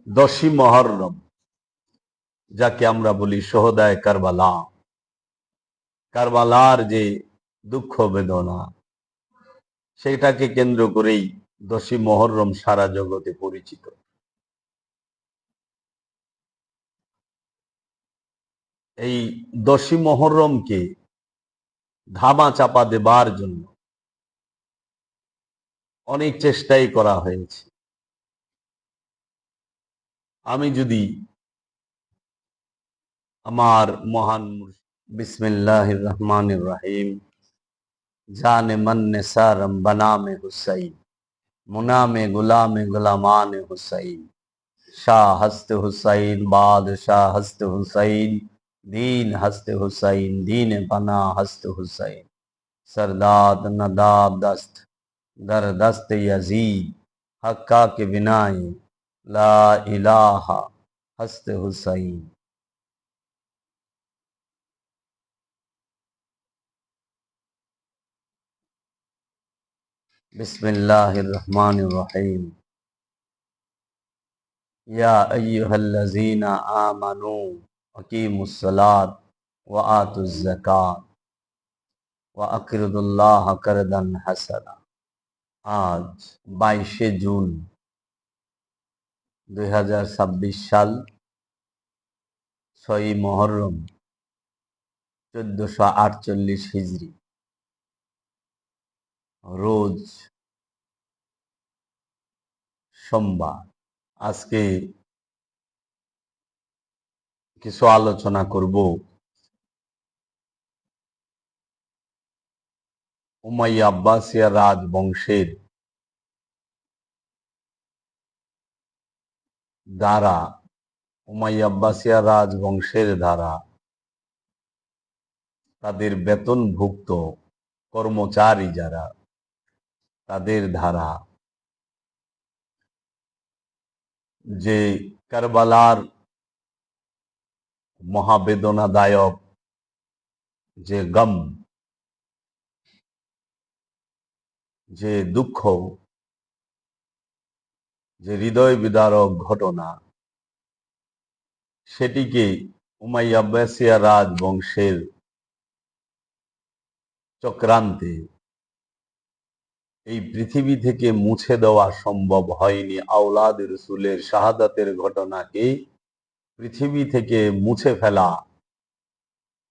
দশই মহররম, যাকে আমরা বলি সোহদায়ে কারবালা, কারবালার যে দুঃখ বেদনা, সেটাকে কেন্দ্র করেই দশই মহররম সারা জগতে পরিচিত। এই দশই মহররমকে ধামা চাপা দেবার জন্য অনেক চেষ্টাই করা হয়েছে। আমি যদি আমার মহান বিসমিল্লাহির রহমানির রহিম, জানে मन निसारम बनाम हुसैन, मुनाम गुलाम गुलामान हुसैन, शाह हस्त हुसैन बादशाह हस्त हुसैन, दीन हस्त हुसैन दीन बना हस्त हुसैन, सरदाद नदाब दस्त दर दस्त यजीद, हक्का के बिनाए ला इलाहा हस्त हुसैन। बिस्मिल्लाहिर रहमानिर रहीम, या अय्युहल्लज़ीना आमनू अकीमुस्सलात व आतुज़्ज़कात व अक़रिदुल्लाह करदन हसना। आज 22 जून 2026 साल, 6 मुहर्रम 1448 हिजरी, रोज सोमवार। আজকে কিছু আলোচনা করব উমাইয়া আব্বাসিয়া রাজবংশের দ্বারা, উমাইয়া আব্বাসিয়া রাজবংশের দ্বারা তাদের বেতনভুক্ত কর্মচারী যারা, তাদের দ্বারা যে কারবালার মহাবেদনাদায়ক যে গম, যে দুঃখ, যে হৃদয় বিদারক ঘটনা, সেটিকে উমাইয়া আব্বাসিয়া রাজবংশের চক্রান্তে এই পৃথিবী থেকে মুছে দেওয়া সম্ভব হয়নি। আওলাদ রসুলের শাহাদাতের ঘটনাকে পৃথিবী থেকে মুছে ফেলা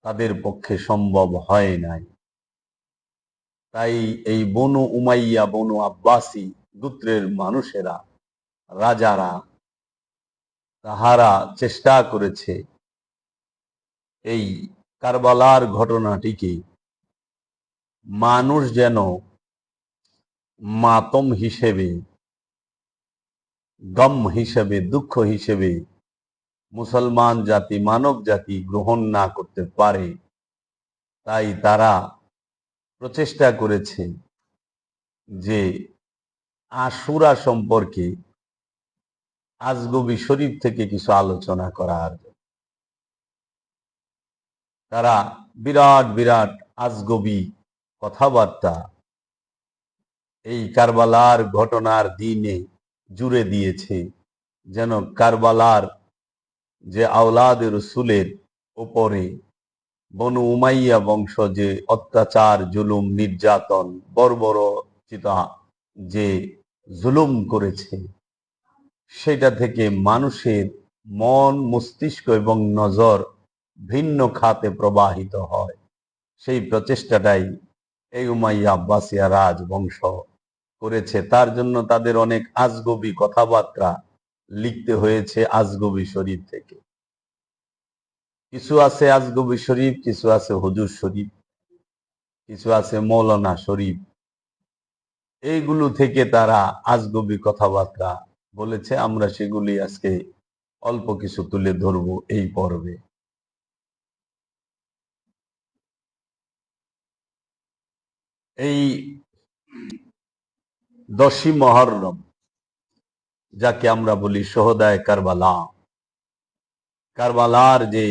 তাদের পক্ষে সম্ভব হয় নাই। তাই এই বনু উমাইয়া, বনু আব্বাসী গোত্রের মানুষেরা, রাজারা, তাহারা চেষ্টা করেছে এই কারবালার ঘটনাটিকে মানুষ যেন মাতম হিসেবে, গম হিসেবে, দুঃখ হিসেবে মুসলমান জাতি, মানব জাতি গ্রহণ না করতে পারে। তাই তারা প্রচেষ্টা করেছে যে আশুরা সম্পর্কে আজগবি শরীফ থেকে কিছু আলোচনা করার। তারা বিরাট বিরাট আজগবি কথাবার্তা এই কারবালার ঘটনার দিনে জুড়ে দিয়েছে, যেন কারবালার যে আওলাদ রসুলের উপরে বনু উমাইয়া বংশ যে অত্যাচার, জুলুম, নির্যাতন, বর্বরচিতা যে জুলুম করেছে, সেটা থেকে মানুষের মন, মস্তিষ্ক এবং নজর ভিন্ন খাতে প্রবাহিত হয়। সেই প্রচেষ্টাটাই এই উমাইয়া আব্বাসিয়া রাজবংশ করেছে। তার জন্য তাদের অনেক আজগবি কথাবার্তা লিখতে হয়েছে আজগবি শরীফ থেকে। কিছু আছে আজগবি শরীফ, কিছু আছে হুজুর শরীফ, কিছু আছে মৌলানা শরীফ। এইগুলো থেকে তারা আজগবি কথাবার্তা বলেছে। আমরা সেগুলি আজকে অল্প কিছু তুলে ধরব এই পর্বে। এই 10ই মহররম, যাকে আমরা বলি সোহদায়ে কারবালা, কারবালার যে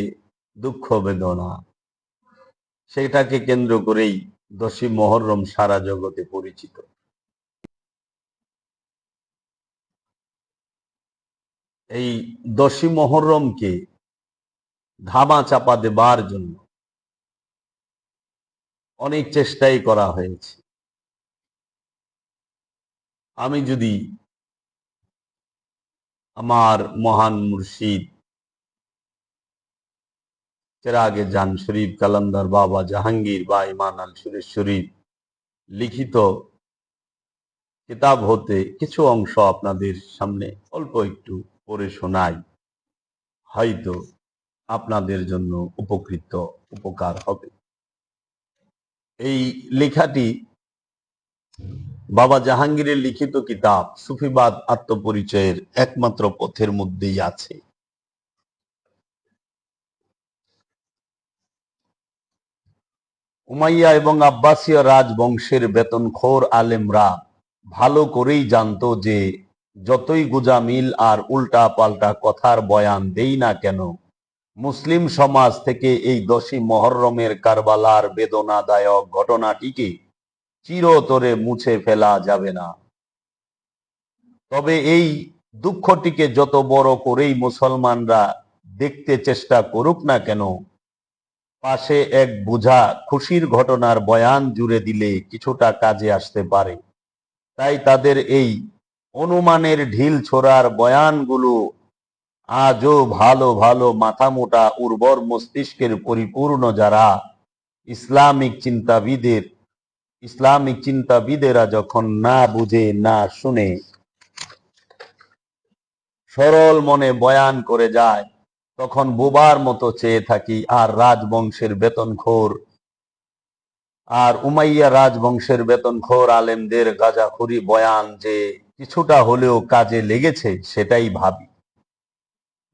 দুঃখ বেদনা, সেটাকে কেন্দ্র করেই 10ই মহররম সারা জগতে পরিচিত। এই 10ই মুহররমকে ধামা চাপা দেবার জন্য অনেক চেষ্টাই করা হয়েছে। আমি যদি আমার মহান মুর্শিদ চেরাগে জান শরীফ কালান্দার বাবা জাহাঙ্গীর বা ইমান আল সুরেশ্বরী লিখিত কিতাব হতে কিছু অংশ আপনাদের সামনে অল্প একটু পড়ে শোনাই, হয়তো আপনাদের জন্য উপকার হবে। এই লেখাটি বাবা জাহাঙ্গীরের লিখিত কিতাব সুফিবাদ আত্মপরিচয়ের একমাত্র পথের মধ্যেই আছে। উমাইয়া এবং আব্বাসীয় রাজবংশের বেতনখোর আলেমরা ভালো করেই জানতো যে যতই গুজামিল আর উল্টা পাল্টা কথার বয়ান দেই না কেন, মুসলিম সমাজ থেকে এই 10ই মুহররমের কারবালার বেদনাদায়ক ঘটনাটিকে চিরতরে মুছে ফেলা যাবে না। তবে এই দুঃখটিকে যত বড় করেই মুসলমানরা দেখতে চেষ্টা করুক না কেন, পাশে এক বোঝা খুশির ঘটনার বয়ান জুড়ে দিলে কিছুটা কাজে আসতে পারে। তাই তাদের এই অনুমানের ঢিল ছোড়ার বয়ানগুলো আজও ভালো ভালো মাথা মোটা উর্বর মস্তিষ্কের পরিপূর্ণ যারা ইসলামিক চিন্তাবিদেরা যখন না বুঝে না শুনে সরল মনে বয়ান করে যায়, তখন বোবার মতো চেয়ে থাকি আর রাজবংশের বেতনখোর আর উমাইয়া রাজবংশের বেতনখোর আলেমদের গাঁজাখুরি বয়ান যে কিছুটা হলেও কাজে লেগেছে সেটাই ভাবি।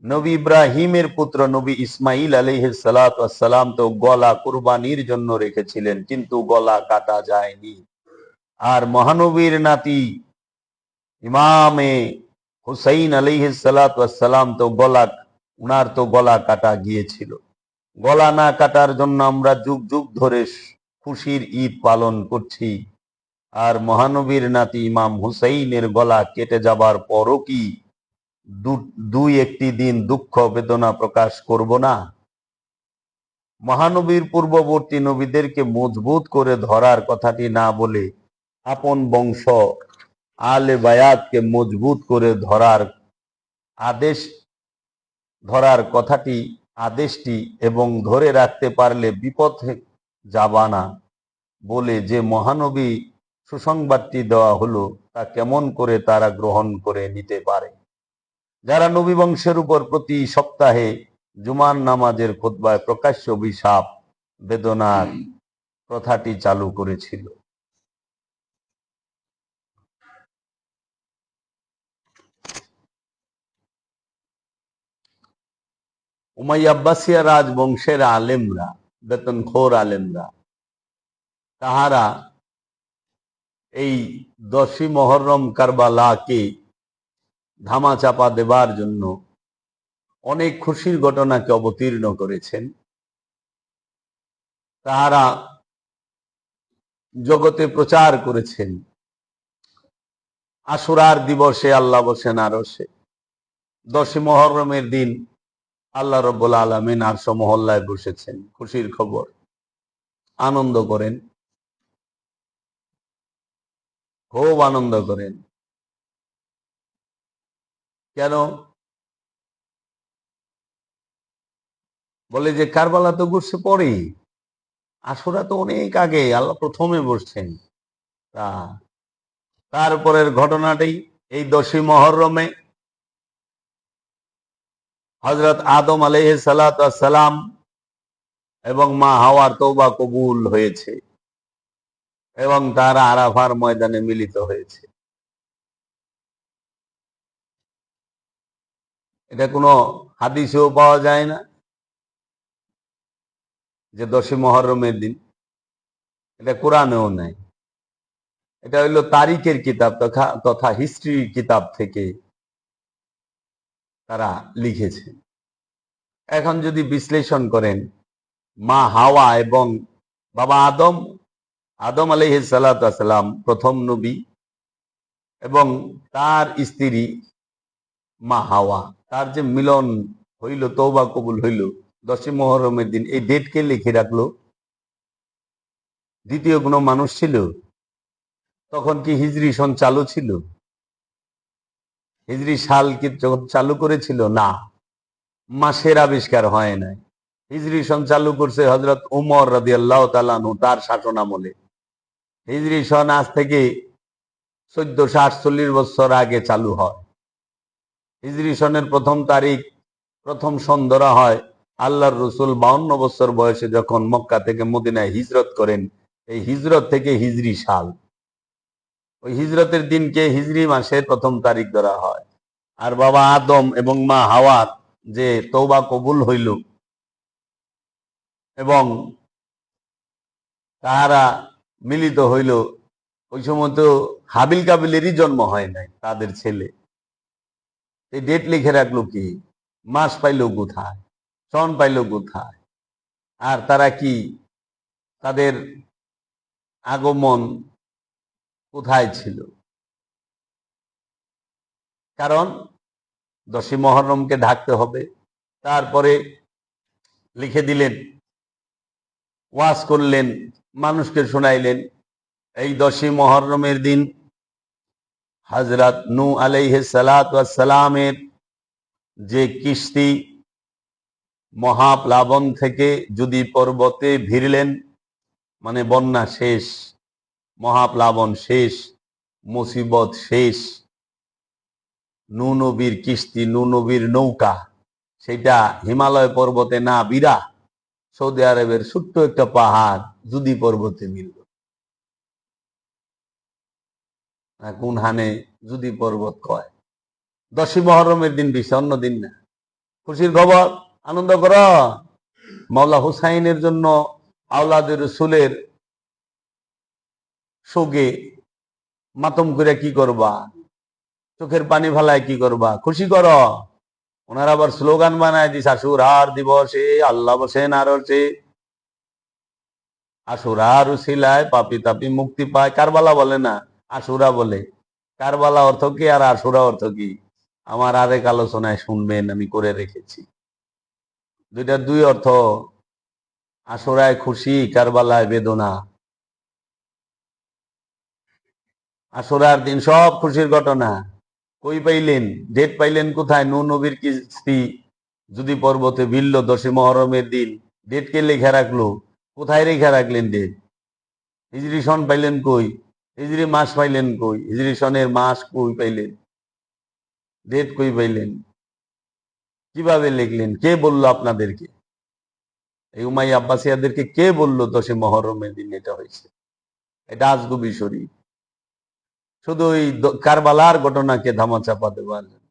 নবী ইব্রাহিমের পুত্র নবী ইসমাইল আলাইহিস সালাতু ওয়াস সালাম তো গলা কুরবানির জন্য রেখেছিলেন, কিন্তু গলা কাটা যায়নি। আর মহানবীর নাতি ইমামে হুসাইন আলাইহিস সালাতু ওয়াস সালাম তো উনার তো গলা কাটা গিয়েছিল। গলা না কাটার জন্য আমরা যুগ যুগ ধরে খুশির ঈদ পালন করছি, আর মহানবীর নাতি ইমাম হুসাইনের গলা কেটে যাবার পরও কি দুই একটি দিন দুঃখ বেদনা প্রকাশ করব না? মহানবীর পূর্ববর্তী নবীদেরকে মজবুত করে ধরার কথাটি না বলে আপন বংশ আলে বায়াতকে মজবুত করে আদেশটি এবং ধরে রাখতে পারলে বিপথে যাবা না বলে যে মহানবী সুসংবাদটি দেওয়া হলো, তা কেমন করে তারা গ্রহণ করে নিতে পারে, যারা নবী বংশের উপর প্রতি সপ্তাহে জুমার নামাজের খুতবায় প্রকাশ্য অভিশাপ বেদনার প্রথাটি চালু করেছিল। উমাইয়া আব্বাসিয়া রাজবংশের আলেমরা, বেতনখোর আলেমরা, তাহারা এই 10ই মুহররম কারবালাকে ধামাচাপা দেবার জন্য অনেক খুশির ঘটনাকে অবতীর্ণ করেছেন। তাহারা জগতে প্রচার করেছেন আশুরার দিবসে আল্লাহ বসেন আরশে, 10ই মুহররমের দিন আল্লাহ রাব্বুল আলামিন আরশ মহল্লায় বসেছেন। খুশির খবর, আনন্দ করেন, খুব আনন্দ করেন। কেন? বলে যে কারবালা তো ঘটছে পরে, আশুরা তো অনেক আগে, আল্লাহ প্রথমে বসছেন। তারপরের ঘটনাটি এই 10ই মুহররমে হযরত আদম আলাইহিস সালাতু ওয়াস সালাম এবং মা হাওয়ার তওবা কবুল হয়েছে এবং তারা আরাফার ময়দানে মিলিত হয়েছে। এটা কোনো হাদিসেও পাওয়া যায় না যে 10ই মুহররমের দিন, এটা কোরআনেও নাই। এটা হইল তারিখের কিতাব তথা হিস্ট্রি কিতাব থেকে তারা লিখেছে। এখন যদি বিশ্লেষণ করেন, মা হাওয়া এবং বাবা আদম আলাইহিস সালাতু ওয়াস সালাম প্রথম নবী এবং তার স্ত্রী মা হাওয়া, তার যে মিলন হইল, তওবা কবুল হইল 10ই মুহররমের দিন, এই ডেট কে লিখে রাখলো? দ্বিতীয় কোনো মানুষ ছিল? তখন কি হিজরি সন চালু ছিল? হিজরি সাল কি চালু করেছিল? না, মাসের আবিষ্কার হয় নাই। হিজরি সন চালু করছে হযরত উমর রাদিয়াল্লাহু তাআলা আনহু, তার শাসন আমলে। হিজরি সন আজ থেকে 1448 বছর আগে চালু হয়। হিজরি সনের প্রথম তারিখ, প্রথম সন ধরা হয় আল্লাহর রসুল 52 বছর বয়সে যখন মক্কা থেকে মদিনায় হিজরত করেন। এই হিজরত থেকে হিজরি সাল, ওই হিজরতের দিনকে হিজরি মাসের প্রথম তারিখ ধরা হয়। আর বাবা আদম এবং মা হাওয়ার যে তওবা কবুল হইল এবং তাহারা মিলিত হইল, ওই সময় তো হাবিল কাবিলেরই জন্ম হয় নাই, তাদের ছেলে। এই ডেট লিখে রাখলো কি? মাস পাইল কোথায়? সন পাইল কোথায়? আর তারা কি, তাদের আগমন কোথায় ছিল? কারণ 10ই মুহররমকে ঢাকতে হবে। তারপরে লিখে দিলেন, ওয়াজ করলেন, মানুষকে শোনাইলেন। এই 10ই মুহররমের দিন হযরত নূহ আলাইহিস সালাতু ওয়াস সালামের যে কিস্তি মহাপ্লাবন থেকে যদি পর্বতে ভিড়লেন, মানে বন্যা শেষ, মহাপ্লাবন শেষ, মুসিবত শেষ, নূহ নবীর কিস্তি, নূহ নবীর নৌকা, সেটা হিমালয় পর্বতে না বিরা সৌদি আরবের ছোট্ট একটা পাহাড় যদি পর্বতে মিলল। কোন হানে যদি পর্বত কয়? 10ই মুহররমের দিন বিষয়, অন্য দিন না। খুশির খবর, আনন্দ কর। মাওলা হুসাইনের জন্য আওলাদের রসুলের শোকে মাতম করে কি করবা? চোখের পানি ফালায় কি করবা? খুশি কর। ওনারা আবার স্লোগান বানায় দিস, আশুরার দিবসে আল্লাহ বসেন আরশে, আশুরার উসিলায় পাপি তাপি মুক্তি পায়। কারবালা বলে না, আশুরা বলে। কারবালা অর্থ কি আর আশুরা অর্থ কি আমার আরেক আলোচনায় শুনবেন, আমি করে রেখেছি। দুইটার দুই অর্থ। আশুরায় খুশি, কারবালায় বেদনা। আশুরার দিন সব খুশির ঘটনা। কই পাইলেন? ডেট পাইলেন কোথায়? নূহ নবীর কিস্তি যদি পর্বতে ভিড়ল 10ই মুহররমের দিন। ডেট কে লেখা রাখলো? কোথায় রেখা রাখলেন ডেট? হিজরি সন পাইলেন কই? হিজরি মাস পাইলেন কই? হিজরি সনের মাস কই পাইলেন? ডেট কই পাইলেন? কিভাবে লিখলেন? কে বললো আপনাদেরকে? এই উমাইয়া আব্বাসিয়াদেরকে কে বললো 10ই মুহররমের দিন এটা হয়েছে? এটা আজগুবি শরীফ। শুধু ওই কারবালার ঘটনাকে ধামাচাপা দেওয়ার জন্য।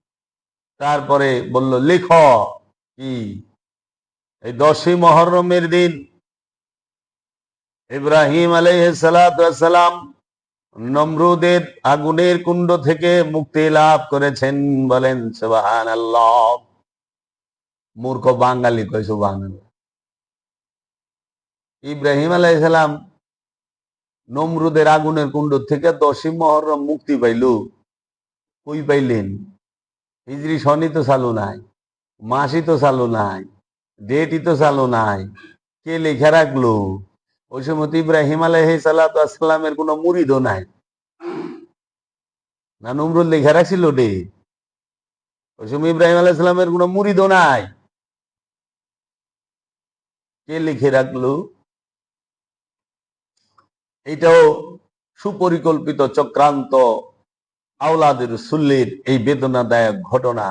তারপরে বলল লেখ কি, এই 10ই মুহররমের দিন ইব্রাহিম আলাইহিস সালাতু ওয়াস সালাম নমরুদের আগুনের কুণ্ড থেকে মুক্তি লাভ করেছেন। বলেন সুবহানাল্লাহ। মূর্খ বাঙালি কয় সুবহানাল্লাহ। ইব্রাহিম আলাইহিস সালাম নমরুদের আগুনের কুণ্ড থেকে 10ই মুহররম মুক্তি পাইল। কই পাইলেন? হিজরি সনই তো চালু নাই, মাসই তো চালু নাই, ডেটই তো চালু নাই। কে লেখা রাখলো? ওই সময় তো ইব্রাহিম আলাইহিস সালাতু ওয়াস সালামের কোনো মুরিদও নাই। না নমরুদ লেখা রাখছিল ডেট? ওই সময় ইব্রাহিম আলাইহিস সালামের কোনো মুরিদও নাই। কে লিখে রাখলো? এটাও সুপরিকল্পিত চক্রান্ত, আওলাদের রসুলের এই বেদনাদায়ক ঘটনা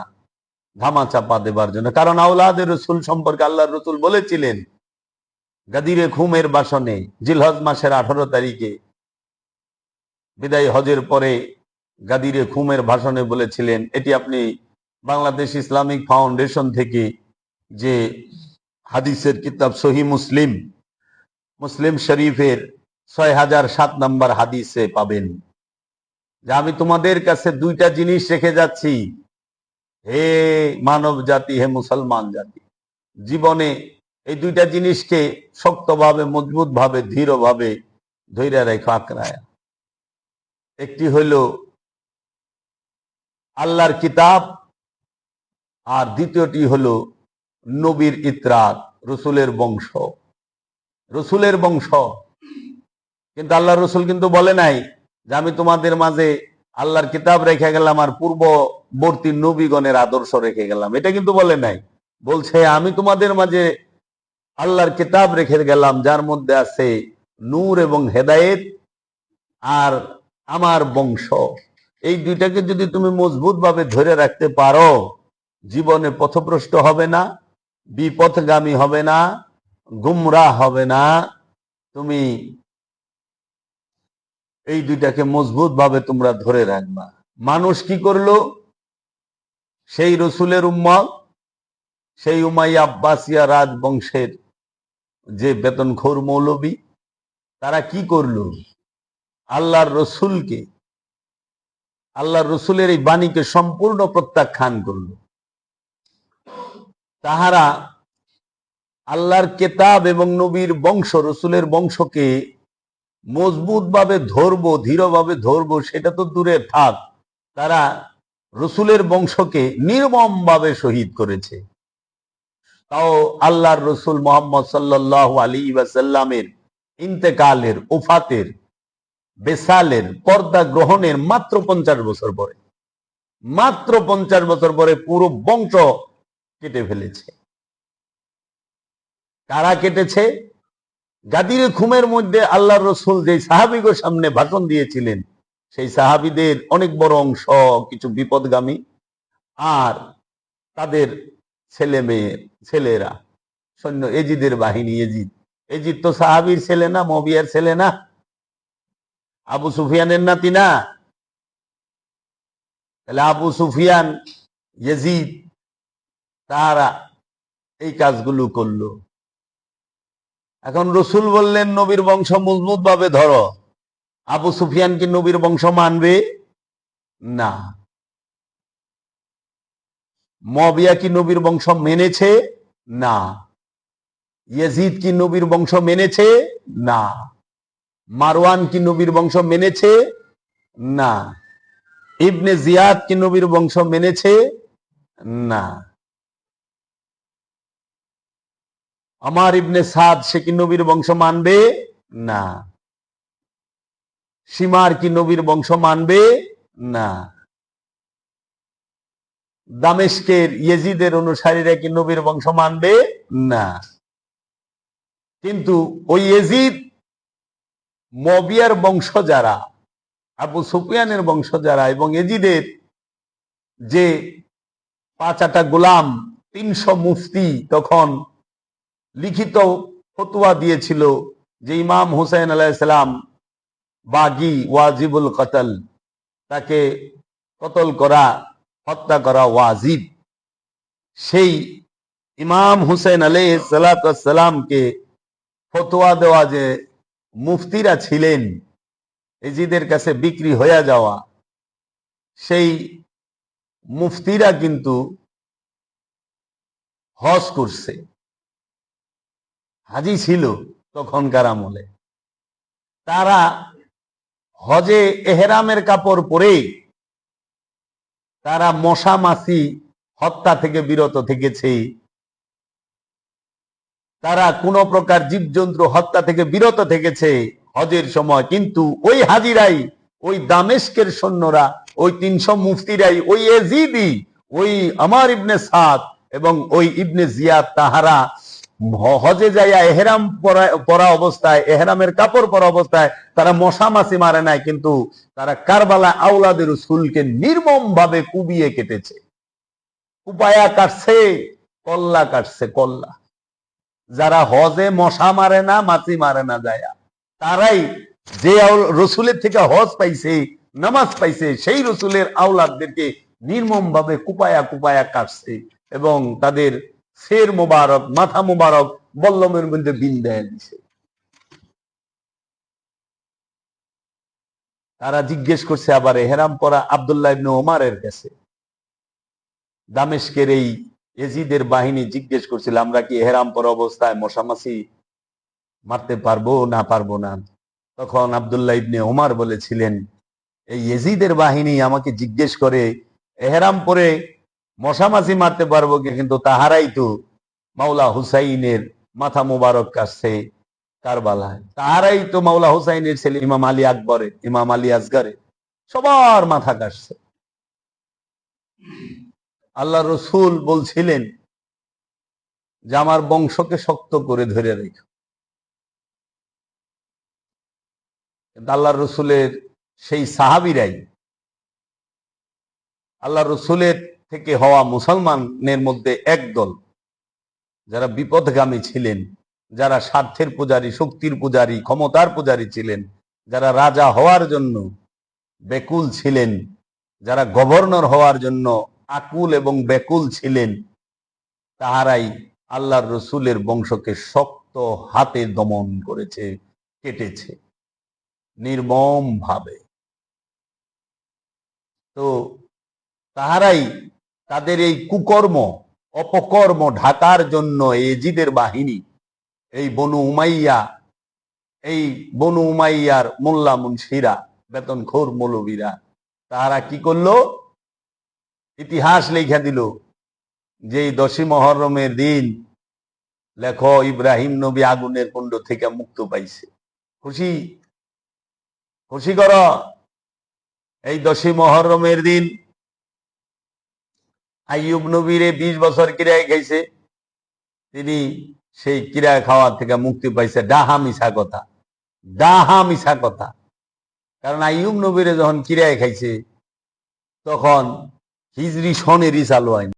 ধামাচাপা দেবার জন্য। কারণ আওলাদের রসুল সম্পর্কে আল্লাহর রসুল বলেছিলেন গাদিরে খুমের বাসনে জিলহজ মাসের 18 তারিখে বিদায় হজের পরে গাদিরে খুমের ভাষণে বলেছিলেন। এটি আপনি বাংলাদেশ ইসলামিক ফাউন্ডেশন থেকে যে হাদিসের কিতাব সহি মুসলিম, মুসলিম শরীফের 6007 নম্বর হাদিসে পাবেন যে আমি তোমাদের কাছে দুইটা জিনিস রেখে যাচ্ছি, হে মানব জাতি, হে মুসলমান জাতি। জীবনে এই দুইটা জিনিসকে শক্তভাবে, মজবুত ভাবে, দৃঢ়ভাবে ধৈর্য রেখো, আঁকড়ায়। একটি হইল আল্লাহর কিতাব, আর দ্বিতীয়টি হলো নবীর ইত্রাত, রসুলের বংশ, রসুলের বংশ। কিন্তু আল্লাহ রসুল কিন্তু বলে নাই যে আমি তোমাদের মাঝে আল্লাহর কিতাব রেখে গেলাম আর পূর্ববর্তী নবীগণের আদর্শ রেখে গেলাম, এটা কিন্তু বলে নাই। বলছে আমি তোমাদের মাঝে আল্লাহর কিতাব রেখে গেলাম যার মধ্যে আছে নূর এবং হেদায়েত আর আমার বংশ। এই দুইটাকে যদি তুমি মজবুত ভাবে ধরে রাখতে পারো, জীবনে পথভ্রষ্ট হবে না, বিপথগামী হবে না, গুমরাহ হবে না। তুমি এই দুইটাকে মজবুত ভাবে তোমরা ধরে রাখবা। মানুষ কি করলো? সেই রসুলের উম্মত, সেই উমাইয়া আব্বাসিয়া রাজবংশের যে বেতনখোর মৌলবী, তারা কি করলো? আল্লাহর রসুলকে, আল্লাহর রসুলের এই বাণীকে সম্পূর্ণ প্রত্যাখ্যান করলো। তাহারা আল্লাহর কেতাব এবং নবীর বংশ, রসুলের বংশকে মজবুত ভাবে ধরবো, দৃঢ়ভাবে ধরবো, সেটা তো দূরে থাক, তারা রসুলের বংশকে নির্মম ভাবে শহীদ করেছে। তাও আল্লাহর রসুল মোহাম্মদ সাল্লাল্লাহু আলাইহি ওয়াসাল্লামের ইন্তেকালের, ওফাতের, বেসালের, পর্দা গ্রহণের মাত্র 50 বছর পরে, মাত্র 50 বছর পরে পুরো বংশ কেটে ফেলেছে। কারা কেটেছে? গাদির খুমের মধ্যে আল্লাহর রসুল যে সাহাবীদের সামনে ভাষণ দিয়েছিলেন, সেই সাহাবীদের অনেক বড় অংশ কিছু বিপদগামী, আর তাদের ছেলে মেয়ে, ছেলেরা সৈন্য, এজিদের বাহিনী। এজিদ তো সাহাবীর ছেলে না, মুয়াবিয়ার ছেলে না, আবু সুফিয়ানের নাতি না। তাহলে আবু সুফিয়ান, ইয়াজিদ, তারা এই কাজগুলো করলো। এখন রসুল বললেন নবীর বংশ মজবুত ভাবে ধরো। আবু সুফিয়ান কি নবীর বংশ মানবে? না। মুয়াবিয়া কি নবীর বংশ মেনেছে? না। ইয়াজিদ কি নবীর বংশ মেনেছে? না। মারওয়ান কি নবীর বংশ মেনেছে? না। ইবনে জিয়াদ কি নবীর বংশ মেনেছে? না। আমার ইবনে সাদ, সে কি নবীর বংশ মানবে? না। সীমার কি নবীর বংশ মানবে? না। দামেস্কের ইয়েজিদের অনুসারীরা কি নবীর বংশ মানবে? না। কিন্তু ওই ইয়েজিদ, মুয়াবিয়ার বংশ যারা, আবু সুফিয়ানের বংশ যারা, এবং ইয়েজিদের যে 5-8 গোলাম, 300 মুফতি তখন লিখিত ফতোয়া দিয়েছিল যে ইমাম হুসাইন আলাইহিস সালাম বাগী, ওয়াজিবুল কতল, তাকে কতল করা, হত্যা করা ওয়াজিব। সেই ইমাম হুসাইন আলাইহিস সালামকে ফতোয়া দেওয়া যে মুফতিরা ছিলেন এজিদের কাছে বিক্রি হয়ে যাওয়া, সেই মুফতিরা কিন্তু হজ করছে, হাজি ছিল তখনকার আমলে। তারা হজে এহরামের কাপড় পরে তারা মশা মাছি হত্যা থেকে বিরত থেকেছে, তারা কোন প্রকার জীবজন্তু হত্যা থেকে বিরত থেকেছে হজের সময়। কিন্তু ওই হাজিরাই, ওই দামেস্কের সৈন্যরা, ওই 300 মুফতিরাই, ওই এজিদি, ওই আমার ইবনে সাদ এবং ওই ইবনে জিয়াদ, তাহারা হজে যাইয়া এহরাম পরা অবস্থায়, এহরামের কাপড় পরা অবস্থায় তারা মশা মাছি মারে নাই, কিন্তু তারা কারবালা আওলাদের রাসূলকে নির্মম ভাবে কুবিয়ে কেটেছে, কুপায়া কাটছে, কল্লা কাটছে, কল্লা। যারা হজে মশা মারে না, মাছি মারে না যায়া, তারাই যে রসুলের থেকে হজ পাইছে, নামাজ পাইছে, সেই রসুলের আওলাদদেরকে নির্মম ভাবে কুপায়া কুপায়া কাটছে এবং তাদের ফের মোবারক, মাথা মোবারক বল্লমের মধ্যে বিন দেয় দিছে। তারা জিজ্ঞেস করছে আবার এহরাম পরা আব্দুল্লাহ ইবনে ওমরের কাছে, দামেস্কের এই এজিদের বাহিনী জিজ্ঞেস করছিল আমরা কি এহরাম পরা অবস্থায় মশামাছি মারতে পারবো না পারবো না। তখন আব্দুল্লাহ ইবনে ওমর বলেছিলেন এই এজিদের বাহিনী আমাকে জিজ্ঞেস করে এহরাম পরে মশা মাছি মারতে পারবো কি, কিন্তু তাহারাই তো মাওলা হুসাইনের মাথা মুবারক কাটছে কারবালায়, তাহারাই তো মাওলা হুসাইনের ছেলে ইমাম আলী আকবরের, ইমাম আলী আসগরের সবার মাথা কাটছে। আল্লাহ রসুল বলছিলেন যে আমার বংশকে শক্ত করে ধরে রেখো, কিন্তু আল্লাহ রসুলের সেই সাহাবিরাই, আল্লাহ রসুলের থেকে হওয়া মুসলমানের মধ্যে একদল যারা বিপদগামী ছিলেন, যারা স্বার্থের পূজারী, শক্তির পূজারী, ক্ষমতার পূজারী ছিলেন, যারা রাজা হওয়ার জন্য বেকুল ছিলেন, যারা গভর্নর হওয়ার জন্য আকুল এবং বেকুল ছিলেন, তাহারাই আল্লাহর রসুলের বংশকে শক্ত হাতে দমন করেছে, কেটেছে নির্মম ভাবে। তো তাহারাই তাদের এই কুকর্ম অপকর্ম ঢাকার জন্য এজিদের বাহিনী, এই বনু উমাইয়ার মোল্লা মুন্সিরা, বেতনখোর মৌলবীরা, তাহারা কি করলো? ইতিহাস লেখা দিল যে 10ই মুহররমের দিন লেখো ইব্রাহিম নবী আগুনের কুণ্ড থেকে মুক্ত পাইছে। খুশি খুশি কর। এই 10ই মুহররমের দিন আইয়ুব নবীরে 20 বছর কিরায় খাইছে, তিনি সেই কিরায় খাওয়া থেকে মুক্তি পাইছে। ডাহা মিছা কথা, ডাহা মিছা কথা। কারণ আইয়ুব নবীরে যখন কিরায় খাইছে তখন হিজরি সনেরই চালু হয়নি।